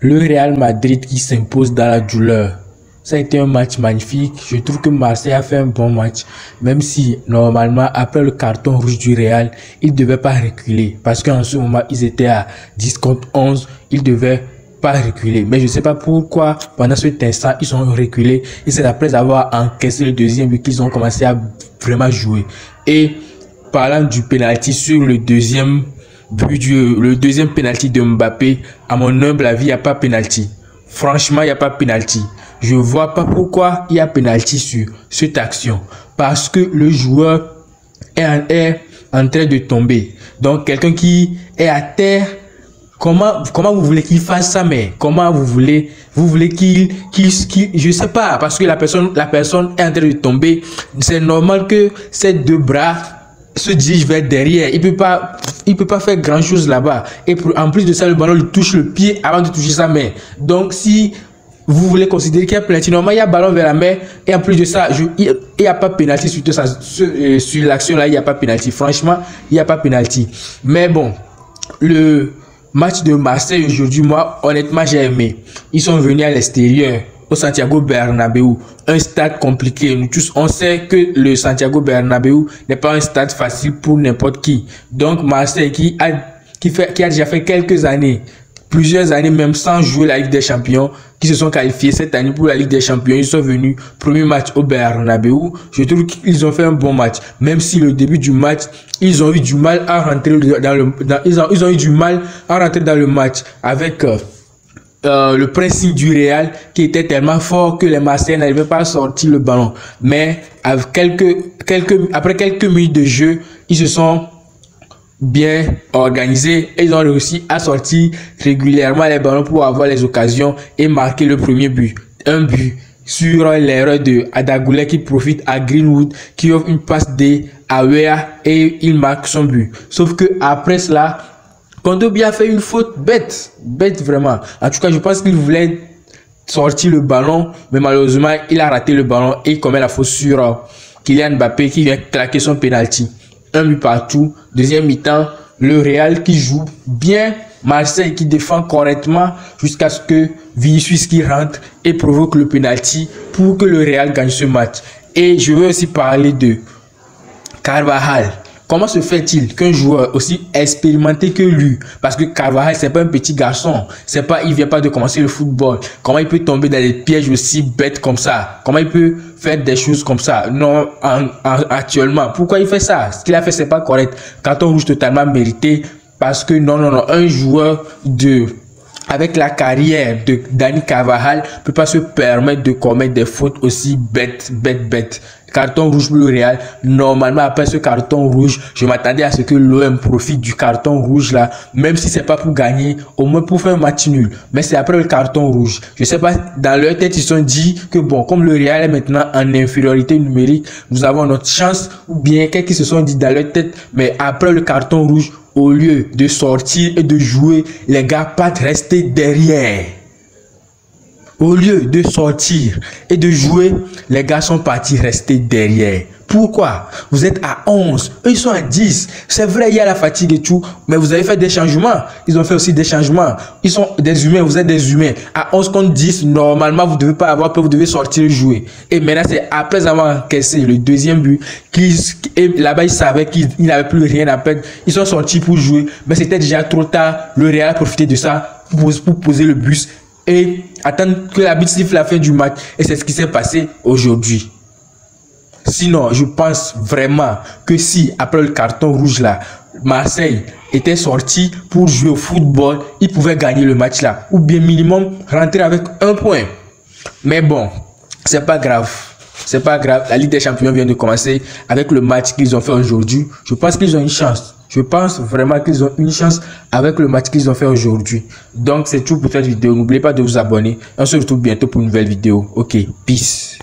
le Real Madrid qui s'impose dans la douleur. Ça a été un match magnifique. Je trouve que Marseille a fait un bon match. Même si, normalement, après le carton rouge du Real, ils ne devaient pas reculer. Parce qu'en ce moment, ils étaient à 10 contre 11. Ils ne devaient pas reculer. Mais je ne sais pas pourquoi, pendant cet instant, ils ont reculé. Et c'est après avoir encaissé le deuxième but qu'ils ont commencé à vraiment jouer. Et parlant du penalty sur le deuxième but, le deuxième penalty de Mbappé, à mon humble avis, il n'y a pas penalty. Franchement, il n'y a pas penalty. Je vois pas pourquoi il y a penalty sur cette action. Parce que le joueur est en train de tomber. Donc, quelqu'un qui est à terre, comment vous voulez qu'il fasse ça, mais comment vous voulez qu'il, je sais pas, parce que la personne est en train de tomber. C'est normal que ses deux bras se dirigent vers derrière. Il peut pas faire grand chose là-bas. Et en plus de ça, le ballon lui touche le pied avant de toucher sa main. Donc, si vous voulez considérer qu'il y a penalty, normalement il y a ballon vers la main, et en plus de ça, il n'y a pas penalty sur l'action là, il n'y a pas penalty. Franchement, il n'y a pas penalty. Mais bon, le match de Marseille aujourd'hui, moi, honnêtement, j'ai aimé. Ils sont venus à l'extérieur, au Santiago Bernabéu, un stade compliqué. Nous tous, on sait que le Santiago Bernabéu n'est pas un stade facile pour n'importe qui. Donc, Marseille qui a déjà fait plusieurs années même sans jouer la Ligue des Champions, qui se sont qualifiés cette année pour la Ligue des Champions. Ils sont venus, premier match au Bernabéu. Je trouve qu'ils ont fait un bon match, même si le début du match, ils ont eu du mal à rentrer ils ont eu du mal à rentrer dans le match avec le pressing du Real qui était tellement fort que les Marseillais n'arrivaient pas à sortir le ballon. Mais avec après quelques minutes de jeu, ils se sont bien organisés et ils ont réussi à sortir régulièrement les ballons pour avoir les occasions et marquer le premier but. Un but sur l'erreur de Adagoulet qui profite à Greenwood, qui offre une passe à Wea et il marque son but. Sauf que après cela, Kondogbia a fait une faute bête vraiment. En tout cas, je pense qu'il voulait sortir le ballon, mais malheureusement, il a raté le ballon et il commet la faute sur Kylian Mbappé qui vient claquer son penalty. Un but partout. Deuxième mi-temps, le Real qui joue bien, Marseille qui défend correctement jusqu'à ce que Vinicius qui rentre et provoque le penalty pour que le Real gagne ce match. Et je veux aussi parler de Carvajal. Comment se fait-il qu'un joueur aussi expérimenté que lui, parce que Carvajal c'est pas un petit garçon, il vient pas de commencer le football, comment il peut tomber dans des pièges aussi bêtes comme ça? Comment il peut faire des choses comme ça? Non, actuellement, pourquoi il fait ça? Ce qu'il a fait c'est pas correct. Carton rouge totalement mérité, parce que non, un joueur avec la carrière de Dani Carvajal peut pas se permettre de commettre des fautes aussi bêtes. Carton rouge pour le Real. Normalement, après ce carton rouge, je m'attendais à ce que l'OM profite du carton rouge là, même si c'est pas pour gagner, au moins pour faire un match nul. Mais c'est après le carton rouge. Je sais pas, dans leur tête, ils se sont dit que bon, comme le Real est maintenant en infériorité numérique, nous avons notre chance, ou bien quelqu'un qui se sont dit dans leur tête, mais après le carton rouge, au lieu de sortir et de jouer, les gars partent rester derrière. Au lieu de sortir et de jouer, les gars sont partis rester derrière. Pourquoi? Vous êtes à 11, eux ils sont à 10. C'est vrai, il y a la fatigue et tout, mais vous avez fait des changements. Ils ont fait aussi des changements. Ils sont des humains, vous êtes des humains. À 11 contre 10, normalement, vous ne devez pas avoir peur, vous devez sortir et jouer. Et maintenant, c'est après avoir encaissé le deuxième but, là-bas, ils savaient qu'ils n'avaient plus rien à perdre. Ils sont sortis pour jouer, mais c'était déjà trop tard. Le Real a profité de ça pour poser le bus et attendre que l'arbitre siffle la fin du match. Et c'est ce qui s'est passé aujourd'hui. Sinon, je pense vraiment que si, après le carton rouge là, Marseille était sorti pour jouer au football, il pouvait gagner le match là. Ou bien minimum rentrer avec un point. Mais bon, c'est pas grave. C'est pas grave. La Ligue des Champions vient de commencer avec le match qu'ils ont fait aujourd'hui. Je pense qu'ils ont une chance. Je pense vraiment qu'ils ont une chance avec le match qu'ils ont fait aujourd'hui. Donc, c'est tout pour cette vidéo. N'oubliez pas de vous abonner. On se retrouve bientôt pour une nouvelle vidéo. Ok, peace.